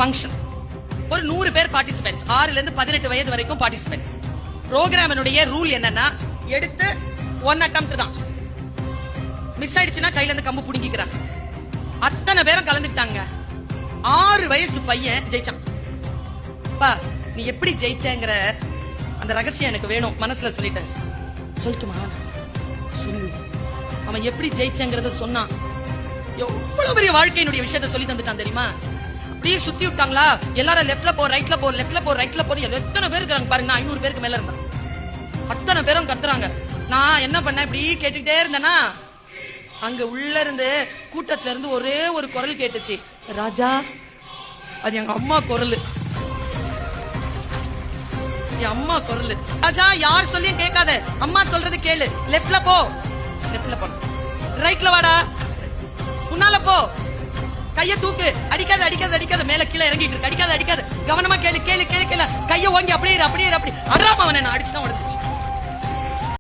Function. ஒரு 100 பேர் participants, 6ல இருந்து 18 வயது வரைக்கும் பார்ட்டிசிபென்ட்ஸ். ப்ரோக்ராமினுடைய ரூல் என்னன்னா, எடுத்து 1 அட்டெம்ப்ட் தான், மிஸ் ஆயிடுச்சுன்னா கையில இருந்து கம்பு புடுங்கிக்கிறாங்க. அத்தனை பேரும் கலந்துக்கிட்டாங்க. 6 வயசு பையன் ஜெயிச்சான். பா, நீ எப்படி ஜெயிச்சேங்கிற அந்த ரகசியம் எனக்கு வேணும், மனசுல சொல்லிட்டேன். சொல்லட்டுமா? சொல்லு. அவன் எப்படி ஜெயிச்சேங்கிறத சொன்னான். எவ்வளவு பெரிய வாழ்க்கையினுடைய விஷயத்த சொல்லி தந்துட்டான் தெரியுமா? அப்படியே சுத்தி விட்டாங்களா, எல்லாரும் லெஃப்ட்ல போ, ரைட்ல போ, லெஃப்ட்ல போ, ரைட்ல போ. எத்தனை பேர் இருக்காங்க பாருங்க, 500 பேருக்கு மேல இருந்தான். அத்தனை பேரும் கத்துறாங்க. நான் என்ன பண்ண, இப்படி கேட்டுக்கிட்டே இருந்தேன்னா, அங்க உள்ள இருந்து கூட்டத்துல இருந்து ஒரே ஒரு குரல் கேட்டுச்சு, ராஜா. அது எங்க அம்மா குரல், என் அம்மா குரல். ராஜா, யார் சொல்லியும் கேட்காத, அம்மா சொல்றது கேளு. லெஃப்ட்ல போ, லெஃப்ட்ல போ. ரைட்ல வாடா, முன்னால போ. கைய தூக்கு, அடிக்காத அடிக்காத அடிக்காத, மேல கீழே இறங்கிட்டு இருக்கு, அடிக்காத அடிக்காத, கவனமா கேளு கேளு கேளு கேளு. கைய ஓங்கி அப்படியே அப்படியே அப்படி அறாம அவனை நான் அடிச்சுதான் உடச்சிச்சு.